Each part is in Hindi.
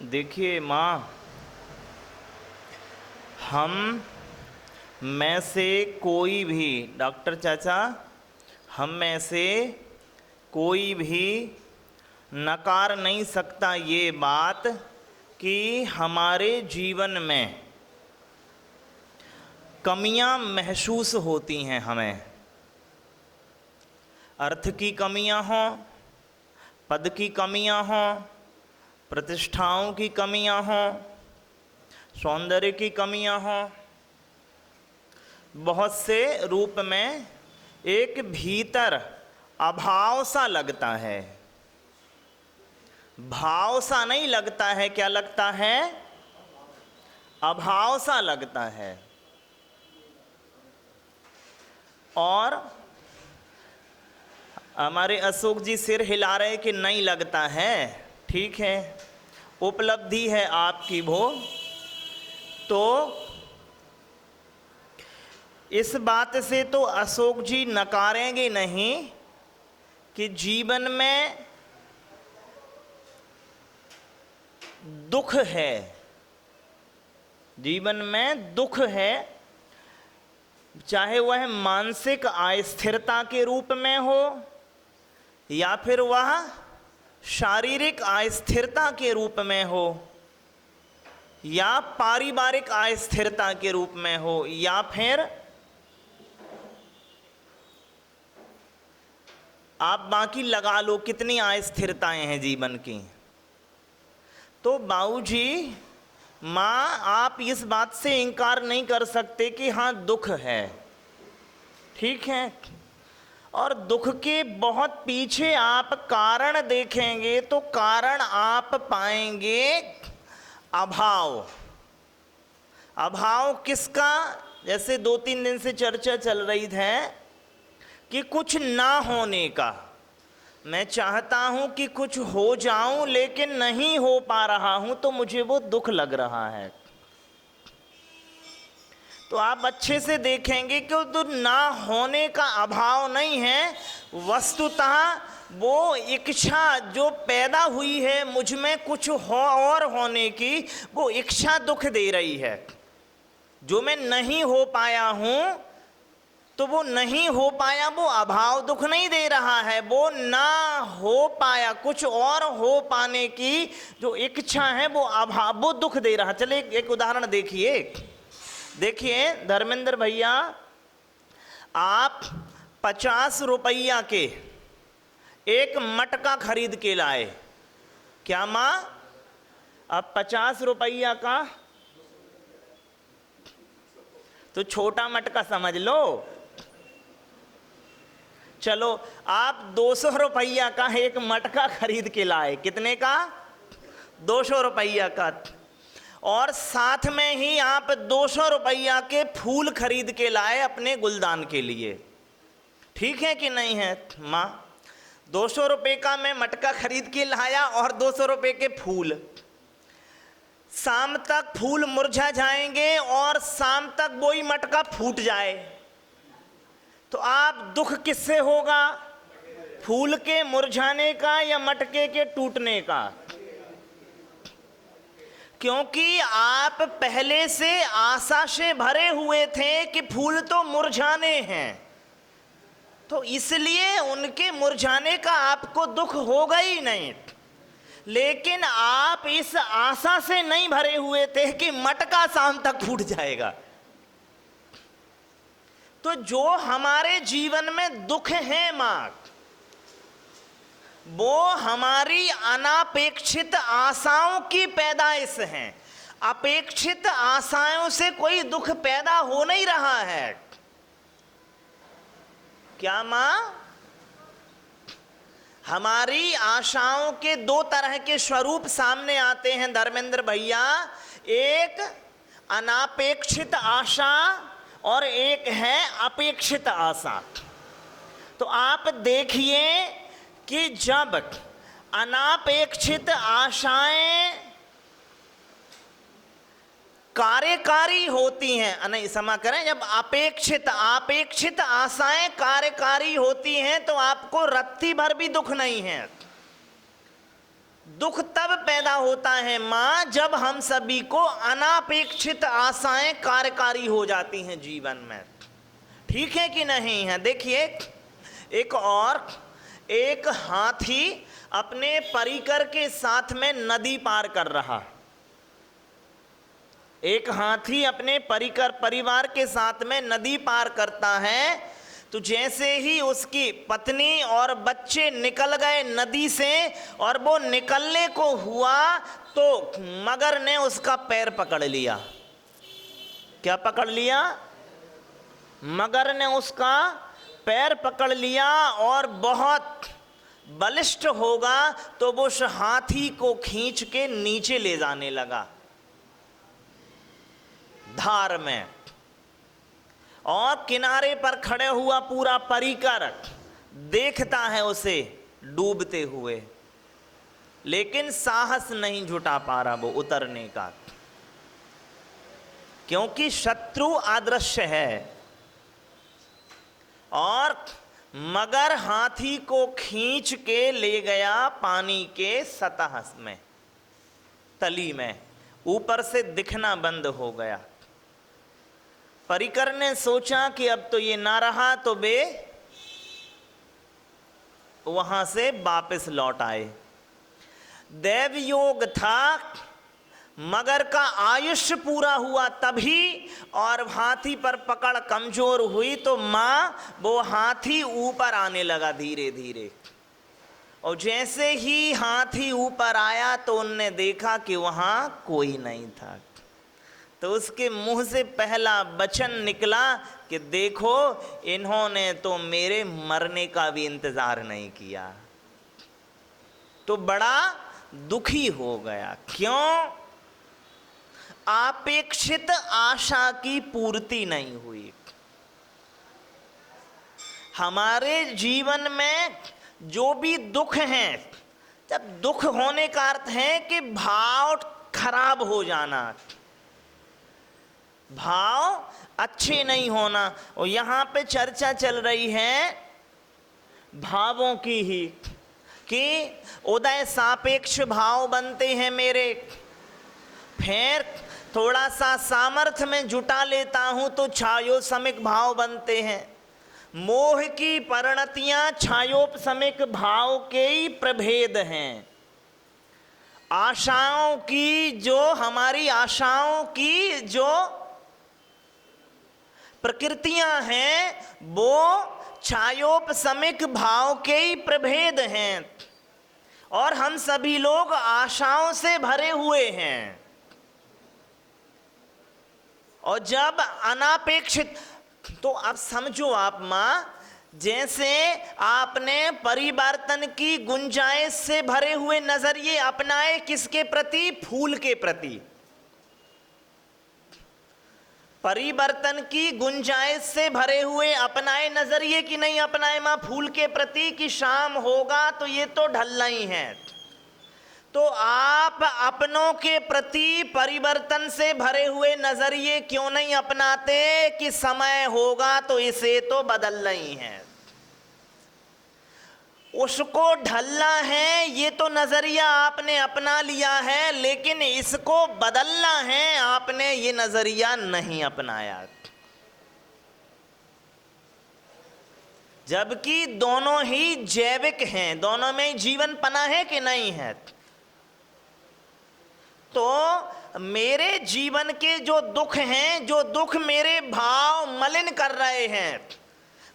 देखिए माँ, हम में से कोई भी, डॉक्टर चाचा, हम में से कोई भी नकार नहीं सकता ये बात कि हमारे जीवन में कमियां महसूस होती हैं। हमें अर्थ की कमियां हों, पद की कमियां हों, प्रतिष्ठाओं की कमियां हों, सौंदर्य की कमियां हों, बहुत से रूप में एक भीतर अभाव सा लगता है। भाव सा नहीं लगता है, क्या लगता है? अभाव सा लगता है। और हमारे अशोक जी सिर हिला रहे कि नहीं लगता है। ठीक है, उपलब्धि है आपकी वो। तो इस बात से तो अशोक जी नकारेंगे नहीं कि जीवन में दुख है, जीवन में दुख है, चाहे वह मानसिक अस्थिरता के रूप में हो या फिर वह शारीरिक अस्थिरता के रूप में हो या पारिवारिक अस्थिरता के रूप में हो या फिर आप बाकी लगा लो कितनी अस्थिरताएं हैं जीवन की। तो बाबूजी, माँ, आप इस बात से इनकार नहीं कर सकते कि हाँ दुख है, ठीक है। और दुख के बहुत पीछे आप कारण देखेंगे तो कारण आप पाएंगे अभाव। अभाव किसका? जैसे 2-3 दिन से चर्चा चल रही है कि कुछ ना होने का। मैं चाहता हूं कि कुछ हो जाऊं लेकिन नहीं हो पा रहा हूं, तो मुझे वो दुख लग रहा है। तो आप अच्छे से देखेंगे कि तो ना होने का अभाव नहीं है, वस्तुतः वो इच्छा जो पैदा हुई है मुझ में कुछ हो और होने की, वो इच्छा दुख दे रही है। जो मैं नहीं हो पाया हूं, तो वो नहीं हो पाया वो अभाव दुख नहीं दे रहा है, वो ना हो पाया कुछ और हो पाने की जो इच्छा है वो अभाव, वो दुख दे रहा। चलिए एक उदाहरण देखिए। धर्मेंद्र भैया, आप 50 रुपया के एक मटका खरीद के लाए। क्या माँ? अब 50 रुपया का तो छोटा मटका समझ लो। चलो, आप 200 रुपया का एक मटका खरीद के लाए। कितने का? 200 रुपया का। और साथ में ही आप 200 रुपया के फूल खरीद के लाए अपने गुलदान के लिए। ठीक है कि नहीं है माँ? 200 रुपये का मैं मटका खरीद के लाया और 200 रुपये के फूल। शाम तक फूल मुरझा जाएंगे और शाम तक वही मटका फूट जाए, तो आप दुख किससे होगा? फूल के मुरझाने का या मटके के टूटने का? क्योंकि आप पहले से आशा से भरे हुए थे कि फूल तो मुरझाने हैं, तो इसलिए उनके मुरझाने का आपको दुख होगा ही नहीं। लेकिन आप इस आशा से नहीं भरे हुए थे कि मटका शाम तक फूट जाएगा। तो जो हमारे जीवन में दुख है मां, वो हमारी अनापेक्षित आशाओं की पैदाइश है। अपेक्षित आशाओं से कोई दुख पैदा हो नहीं रहा है। क्या मां? हमारी आशाओं के 2 तरह के स्वरूप सामने आते हैं धर्मेंद्र भैया। एक अनापेक्षित आशा और एक है अपेक्षित आशा। तो आप देखिए कि जब अनापेक्षित आशाएं कार्यकारी होती हैं, नहीं क्षमा करें, जब अपेक्षित आशाएं कार्यकारी होती हैं तो आपको रत्ती भर भी दुख नहीं है। दुख तब पैदा होता है मां जब हम सभी को अनापेक्षित आशाएं कार्यकारी हो जाती हैं जीवन में। ठीक है कि नहीं है? देखिए, एक हाथी अपने परिकर के साथ में नदी पार कर रहा। एक हाथी अपने परिवार के साथ में नदी पार करता है, तो जैसे ही उसकी पत्नी और बच्चे निकल गए नदी से और वो निकलने को हुआ तो मगर ने उसका पैर पकड़ लिया। क्या पकड़ लिया? मगर ने उसका पैर पकड़ लिया और बहुत बलिष्ठ होगा तो वो उस हाथी को खींच के नीचे ले जाने लगा धार में। और किनारे पर खड़े हुआ पूरा परिकर देखता है उसे डूबते हुए, लेकिन साहस नहीं जुटा पा रहा वो उतरने का, क्योंकि शत्रु अदृश्य है। और मगर हाथी को खींच के ले गया पानी के सतह में, तली में, ऊपर से दिखना बंद हो गया। परिकर ने सोचा कि अब तो ये ना रहा, तो वे वहां से वापस लौट आए। दैव योग था, मगर का आयुष्य पूरा हुआ तभी, और हाथी पर पकड़ कमजोर हुई तो मां वो हाथी ऊपर आने लगा धीरे धीरे। और जैसे ही हाथी ऊपर आया तो उनने देखा कि वहां कोई नहीं था। तो उसके मुंह से पहला वचन निकला कि देखो, इन्होंने तो मेरे मरने का भी इंतजार नहीं किया। तो बड़ा दुखी हो गया। क्यों? अपेक्षित आशा की पूर्ति नहीं हुई। हमारे जीवन में जो भी दुख हैं, जब दुख होने का अर्थ है कि भाव खराब हो जाना, भाव अच्छे नहीं होना। और यहां पे चर्चा चल रही है भावों की ही, कि उदय सापेक्ष भाव बनते हैं मेरे, फिर थोड़ा सा सामर्थ्य में जुटा लेता हूं तो छायोसमिक भाव बनते हैं। मोह की परिणतियां छायोपसमिक भाव के ही प्रभेद हैं। आशाओं की जो, हमारी आशाओं की जो प्रकृतियां हैं वो छायोपसमिक भाव के ही प्रभेद हैं। और हम सभी लोग आशाओं से भरे हुए हैं। और जब अनापेक्षित, तो अब समझो आप मां, जैसे आपने परिवर्तन की गुंजाइश से भरे हुए नजरिए अपनाए, किसके प्रति? फूल के प्रति। परिवर्तन की गुंजाइश से भरे हुए अपनाए नजरिए कि नहीं अपनाए मां फूल के प्रति, कि शाम होगा तो ये तो ढलना ही है। तो आप अपनों के प्रति परिवर्तन से भरे हुए नजरिए क्यों नहीं अपनाते कि समय होगा तो इसे तो बदलना ही है, उसको ढलना है। ये तो नजरिया आपने अपना लिया है, लेकिन इसको बदलना है आपने ये नजरिया नहीं अपनाया। जबकि दोनों ही जैविक हैं, दोनों में जीवन पना है कि नहीं है। तो मेरे जीवन के जो दुख हैं, जो दुख मेरे भाव मलिन कर रहे हैं,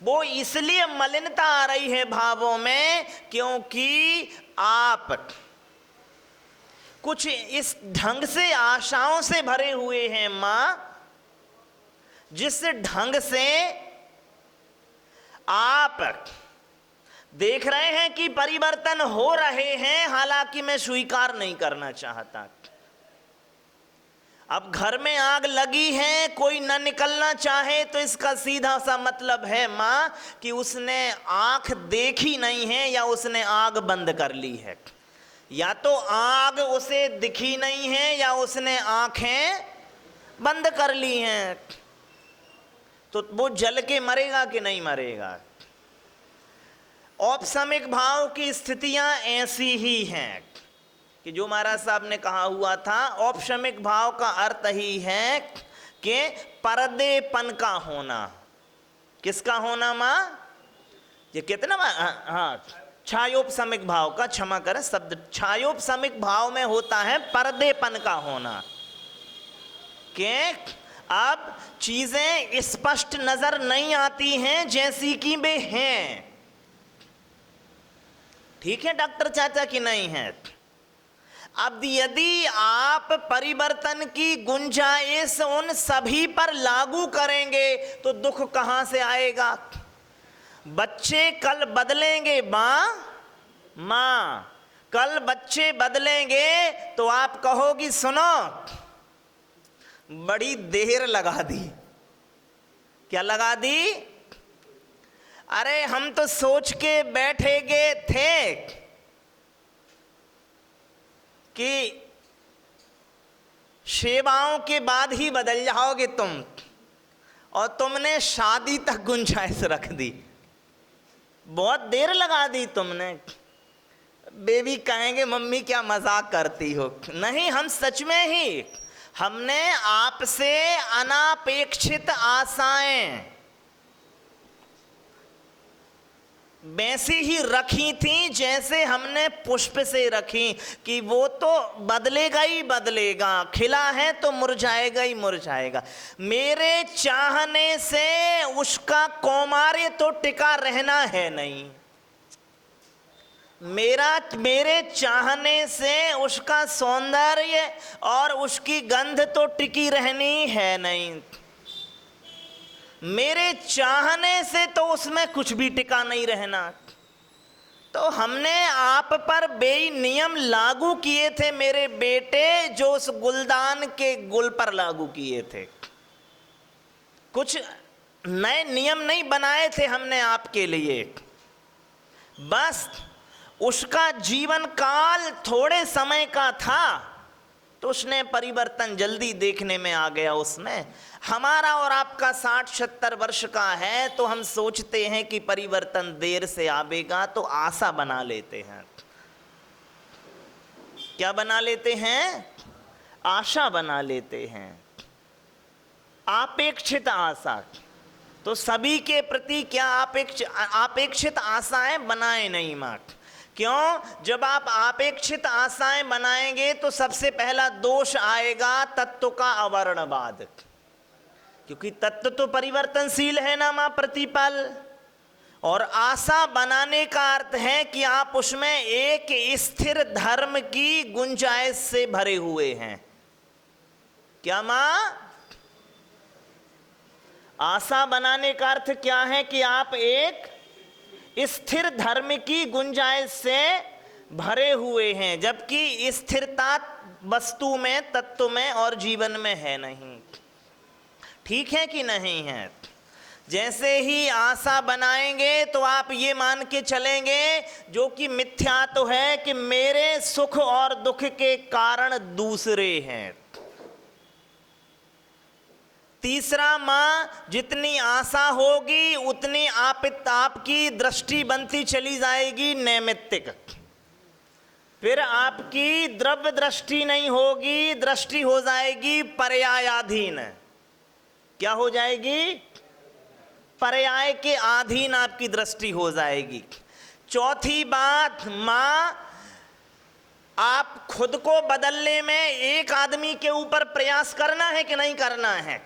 वो इसलिए मलिनता आ रही है भावों में क्योंकि आप कुछ इस ढंग से आशाओं से भरे हुए हैं मां, जिस ढंग से आप देख रहे हैं कि परिवर्तन हो रहे हैं, हालांकि मैं स्वीकार नहीं करना चाहता। अब घर में आग लगी है, कोई न निकलना चाहे तो इसका सीधा सा मतलब है मां कि उसने आंख देखी नहीं है या उसने आग बंद कर ली है। या तो आग उसे दिखी नहीं है या उसने आंखें बंद कर ली हैं। तो वो जल के मरेगा कि नहीं मरेगा? औपसमिक भाव की स्थितियां ऐसी ही हैं। कि जो महाराज साहब ने कहा हुआ था, औपशमिक भाव का अर्थ ही है कि पर्देपन का होना। किसका होना माँ? ये कितना हाँ, छायोपशमिक भाव का, क्षमा करें शब्द, छायोपशमिक भाव में होता है पर्देपन का होना, कि अब चीजें स्पष्ट नजर नहीं आती हैं जैसी कि वे हैं। ठीक है डॉक्टर चाचा कि नहीं है? अब यदि आप परिवर्तन की गुंजाइश उन सभी पर लागू करेंगे तो दुख कहां से आएगा? बच्चे कल बदलेंगे मां, कल बच्चे बदलेंगे तो आप कहोगी सुनो बड़ी देर लगा दी। क्या लगा दी? अरे हम तो सोच के बैठे गए थे कि सेवाओं के बाद ही बदल जाओगे तुम, और तुमने शादी तक गुंजाइश रख दी। बहुत देर लगा दी तुमने। बेबी कहेंगे मम्मी क्या मजाक करती हो। नहीं, हम सच में ही, हमने आपसे अनापेक्षित आशाएं वैसी ही रखी थी जैसे हमने पुष्प से रखी, कि वो तो बदलेगा ही बदलेगा, खिला है तो मुरझाएगा ही मुरझाएगा। मेरे चाहने से उसका कौमार्य तो टिका रहना है नहीं, मेरे चाहने से उसका सौंदर्य और उसकी गंध तो टिकी रहनी है नहीं, मेरे चाहने से तो उसमें कुछ भी टिका नहीं रहना। तो हमने आप पर बेई नियम लागू किए थे मेरे बेटे, जो उस गुलदान के गुल पर लागू किए थे। कुछ नए नियम नहीं बनाए थे हमने आपके लिए, बस उसका जीवन काल थोड़े समय का था तो उसने परिवर्तन जल्दी देखने में आ गया उसमें। हमारा और आपका 60-70 वर्ष का है तो हम सोचते हैं कि परिवर्तन देर से आवेगा, तो आशा बना लेते हैं। क्या बना लेते हैं? आशा बना लेते हैं, अपेक्षित आशा। तो सभी के प्रति क्या अपेक्षित आशाएं बनाए नहीं मां। क्यों? जब आप अपेक्षित आशाएं बनाएंगे तो सबसे पहला दोष आएगा तत्व का अवर्णवाद, क्योंकि तत्व तो परिवर्तनशील है ना मां प्रतिपल। और आशा बनाने का अर्थ है कि आप उसमें एक स्थिर धर्म की गुंजाइश से भरे हुए हैं। क्या मां? आशा बनाने का अर्थ क्या है? कि आप एक स्थिर धर्म की गुंजाइश से भरे हुए हैं, जबकि स्थिरता वस्तु में, तत्व में और जीवन में है नहीं। ठीक है कि नहीं है? जैसे ही आशा बनाएंगे तो आप ये मान के चलेंगे, जो कि मिथ्या तो है, कि मेरे सुख और दुख के कारण दूसरे हैं। तीसरा मां, जितनी आशा होगी उतनी आपकी दृष्टि बनती चली जाएगी नैमित्तिक। फिर आपकी द्रव्य दृष्टि नहीं होगी, दृष्टि हो जाएगी पर्यायाधीन। क्या हो जाएगी? पर्याय के अधीन आपकी दृष्टि हो जाएगी। चौथी बात मां, आप खुद को बदलने में एक आदमी के ऊपर प्रयास करना है कि नहीं करना है?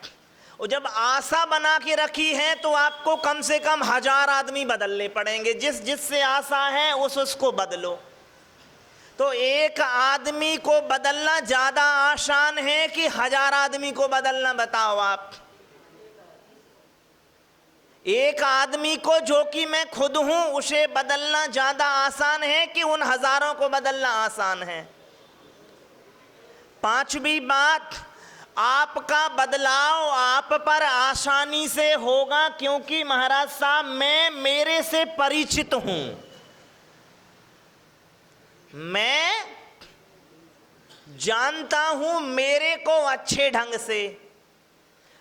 और जब आशा बना के रखी है तो आपको कम से कम 1000 आदमी बदलने पड़ेंगे। जिससे आशा है उसको बदलो। तो एक आदमी को बदलना ज्यादा आसान है कि 1000 आदमी को बदलना? बताओ आप। एक आदमी को, जो कि मैं खुद हूं, उसे बदलना ज्यादा आसान है कि उन हजारों को बदलना आसान है? पांचवी बात, आपका बदलाव आप पर आसानी से होगा, क्योंकि महाराज साहब मैं मेरे से परिचित हूं। मैं जानता हूं मेरे को अच्छे ढंग से।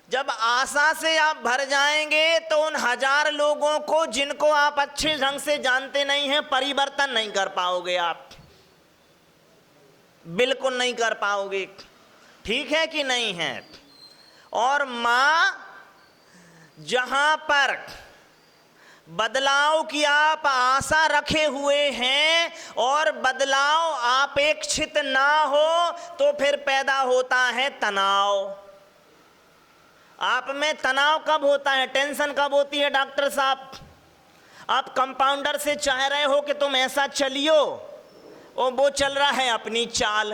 जब आशा से आप भर जाएंगे तो उन 1000 लोगों को, जिनको आप अच्छे ढंग से जानते नहीं हैं, परिवर्तन नहीं कर पाओगे आप। बिल्कुल नहीं कर पाओगे। ठीक है कि नहीं है? और मां जहां पर बदलाव की आप आशा रखे हुए हैं और बदलाव अपेक्षित ना हो तो फिर पैदा होता है तनाव। आप में तनाव कब होता है, टेंशन कब होती है डॉक्टर साहब? आप कंपाउंडर से चाह रहे हो कि तुम ऐसा चलियो और वो चल रहा है अपनी चाल,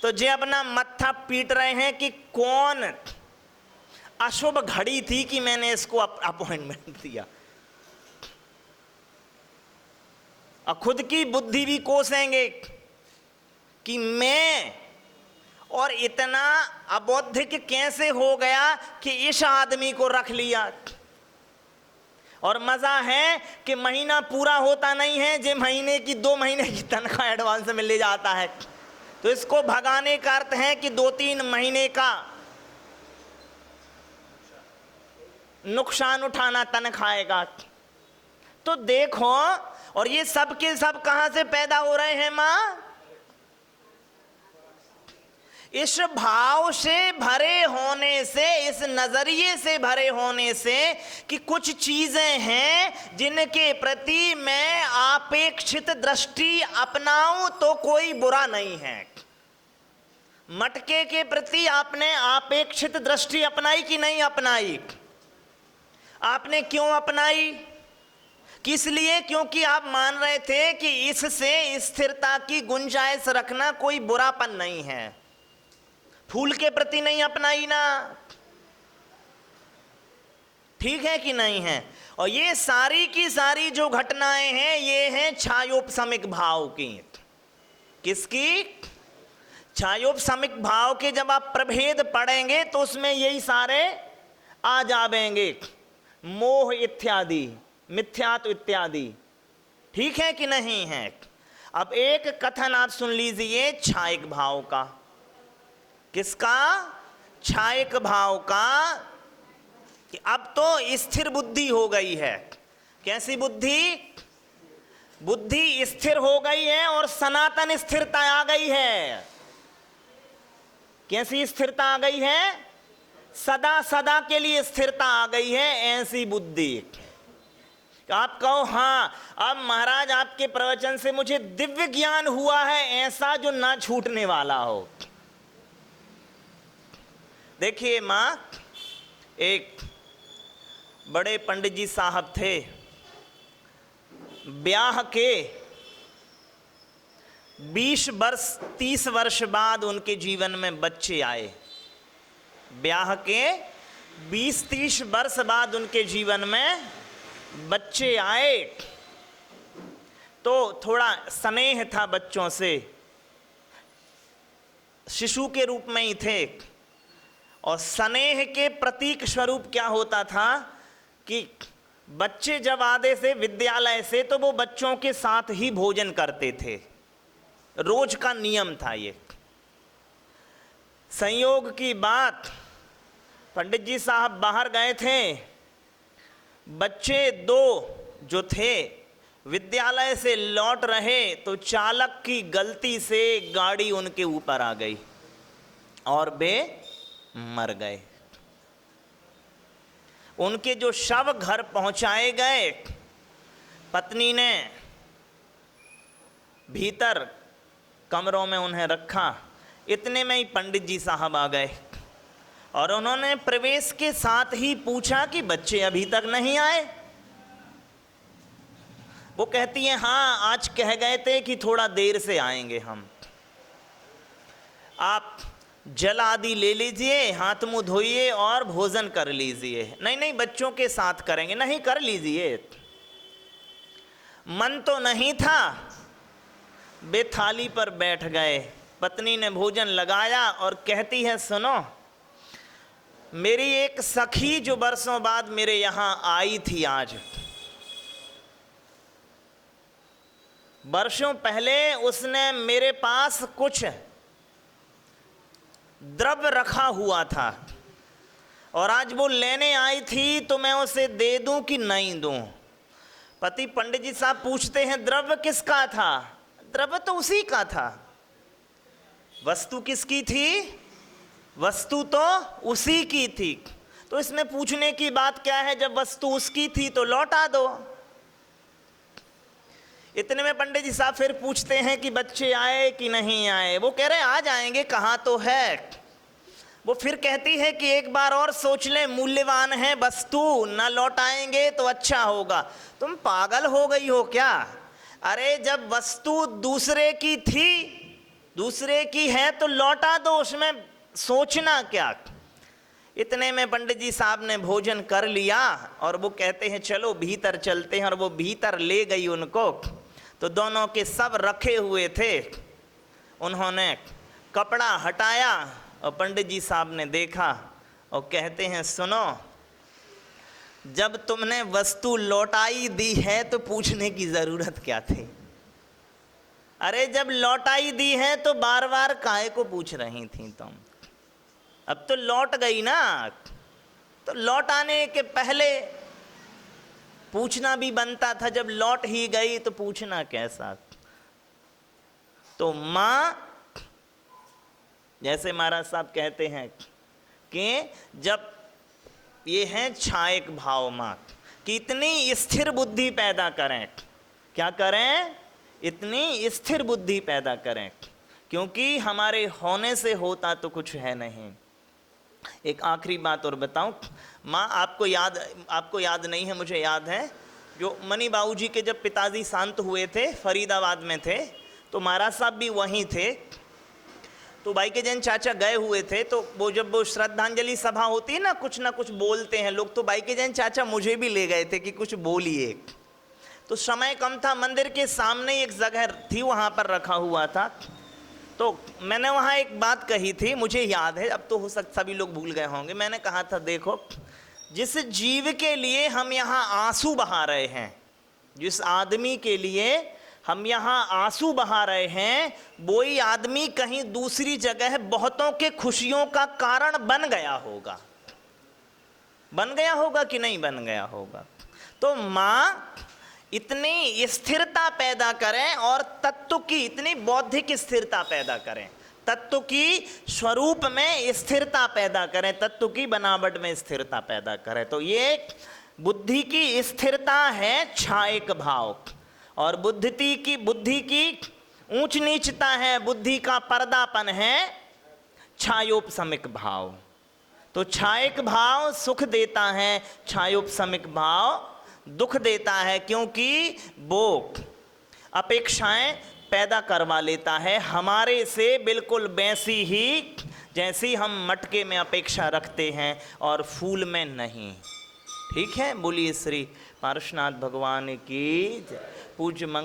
तो जे अपना मत्था पीट रहे हैं कि कौन अशुभ घड़ी थी कि मैंने इसको अपॉइंटमेंट दिया। और खुद की बुद्धि भी कोसेंगे कि मैं और इतना अबौद्धिक कैसे हो गया कि इस आदमी को रख लिया। और मजा है कि महीना पूरा होता नहीं है, जे महीने की 2 महीने की तनख्वाह एडवांस में ले जाता है, तो इसको भगाने का अर्थ है कि 2-3 महीने का नुकसान उठाना तनख्वाह का। तो देखो, और ये सब के सब कहां से पैदा हो रहे हैं मां? इस भाव से भरे होने से, इस नजरिए से भरे होने से कि कुछ चीजें हैं जिनके प्रति मैं अपेक्षित दृष्टि अपनाऊं तो कोई बुरा नहीं है। मटके के प्रति आपने अपेक्षित दृष्टि अपनाई कि नहीं अपनाई? आपने क्यों अपनाई? किस लिए? क्योंकि आप मान रहे थे कि इससे स्थिरता की गुंजाइश रखना कोई बुरापन नहीं है। फूल के प्रति नहीं अपनाई ना? ठीक है कि नहीं है? और ये सारी की सारी जो घटनाएं हैं, ये हैं छायोपशमिक भाव की। किसकी? छायोपशमिक भाव के जब आप प्रभेद पढ़ेंगे तो उसमें यही सारे आ जाएंगे, मोह इत्यादि, मिथ्यात्व इत्यादि। ठीक है कि नहीं है? अब एक कथन आप सुन लीजिए छायक भाव का। किसका? छायक भाव का। कि अब तो स्थिर बुद्धि हो गई है। कैसी बुद्धि? बुद्धि स्थिर हो गई है और सनातन स्थिरता आ गई है। कैसी स्थिरता आ गई है? सदा सदा के लिए स्थिरता आ गई है। ऐसी बुद्धि आप कहो हाँ अब महाराज आपके प्रवचन से मुझे दिव्य ज्ञान हुआ है, ऐसा जो ना छूटने वाला हो। देखिए मां, एक बड़े पंडित जी साहब थे। ब्याह के 20 वर्ष 30 वर्ष बाद उनके जीवन में बच्चे आए। ब्याह के 20-30 वर्ष बाद उनके जीवन में बच्चे आए। तो थोड़ा स्नेह था बच्चों से, शिशु के रूप में ही थे। और स्नेह के प्रतीक स्वरूप क्या होता था कि बच्चे जब आते थे विद्यालय से तो वो बच्चों के साथ ही भोजन करते थे। रोज का नियम था ये। संयोग की बात, पंडित जी साहब बाहर गए थे। बच्चे 2 जो थे विद्यालय से लौट रहे तो चालक की गलती से गाड़ी उनके ऊपर आ गई और वे मर गए। उनके जो शव घर पहुंचाए गए, पत्नी ने भीतर कमरों में उन्हें रखा। इतने में ही पंडित जी साहब आ गए और उन्होंने प्रवेश के साथ ही पूछा कि बच्चे अभी तक नहीं आए? वो कहती हैं हाँ आज कह गए थे कि थोड़ा देर से आएंगे हम। आप जल आदि ले लीजिए, हाथ मुंह धोइए और भोजन कर लीजिए। नहीं नहीं बच्चों के साथ करेंगे। नहीं कर लीजिए। मन तो नहीं था। वे थाली पर बैठ गए। पत्नी ने भोजन लगाया और कहती है सुनो, मेरी एक सखी जो बरसों बाद मेरे यहां आई थी, आज वर्षों पहले उसने मेरे पास कुछ द्रव्य रखा हुआ था और आज वो लेने आई थी, तो मैं उसे दे दूं कि नहीं दूं? पति पंडित जी साहब पूछते हैं द्रव्य किसका था? द्रव्य तो उसी का था, वस्तु किसकी थी? वस्तु तो उसी की थी। तो इसमें पूछने की बात क्या है, जब वस्तु उसकी थी तो लौटा दो। इतने में पंडित जी साहब फिर पूछते हैं कि बच्चे आए कि नहीं आए। वो कह रहे आ जाएंगे, कहाँ तो है। वो फिर कहती है कि एक बार और सोच ले, मूल्यवान है वस्तु, ना लौटाएंगे तो अच्छा होगा। तुम पागल हो गई हो क्या? अरे जब वस्तु दूसरे की थी, दूसरे की है तो लौटा दो, उसमें सोचना क्या। इतने में पंडित जी साहब ने भोजन कर लिया और वो कहते हैं चलो भीतर चलते हैं। और वो भीतर ले गई उनको। तो दोनों के सब रखे हुए थे, उन्होंने कपड़ा हटाया और पंडित जी साहब ने देखा और कहते हैं सुनो, जब तुमने वस्तु लौटाई दी है तो पूछने की जरूरत क्या थी? अरे जब लौटाई दी है तो बार बार काहे को पूछ रही थी तुम? अब तो लौट गई ना, तो लौटाने के पहले पूछना भी बनता था। जब लौट ही गई तो पूछना कैसा? तो माँ, जैसे महाराज साहब कहते हैं कि जब ये है छायक भाव माँ, कि इतनी स्थिर बुद्धि पैदा करें। क्या करें? इतनी स्थिर बुद्धि पैदा करें, क्योंकि हमारे होने से होता तो कुछ है नहीं। एक आखिरी बात और बताऊं माँ, आपको याद नहीं है, मुझे याद है, जो मनी बाबू जी के जब पिताजी शांत हुए थे, फरीदाबाद में थे, तो महाराज साहब भी वहीं थे। तो भाई के जैन चाचा गए हुए थे। तो वो जब वो श्रद्धांजलि सभा होती है ना कुछ बोलते हैं लोग, तो भाई के जैन चाचा मुझे भी ले गए थे कि कुछ बोलिए। तो समय कम था, मंदिर के सामने एक जगह थी, वहाँ पर रखा हुआ था। तो मैंने वहाँ एक बात कही थी, मुझे याद है, अब तो हो सकता सभी लोग भूल गए होंगे। मैंने कहा था देखो, जिस जीव के लिए हम यहाँ आंसू बहा रहे हैं, जिस आदमी के लिए हम यहाँ आंसू बहा रहे हैं, वही आदमी कहीं दूसरी जगह बहुतों के खुशियों का कारण बन गया होगा। बन गया होगा कि नहीं बन गया होगा? तो माँ इतनी स्थिरता पैदा करें और तत्व की इतनी बौद्धिक स्थिरता पैदा करें, तत्व की स्वरूप में स्थिरता पैदा करें, तत्व की बनावट में स्थिरता पैदा करें। तो ये बुद्धि की स्थिरता है छायक भाव, और बुद्धि की ऊंच नीचता है, बुद्धि का पर्दापन है छायोपशमिक भाव। तो छायक भाव सुख देता है, छायोपशमिक भाव दुख देता है, क्योंकि वो अपेक्षाएं पैदा करवा लेता है हमारे से, बिल्कुल वैसी ही जैसी हम मटके में अपेक्षा रखते हैं और फूल में नहीं। ठीक है, बोलिए श्री पार्श्वनाथ भगवान की जय। पूज्य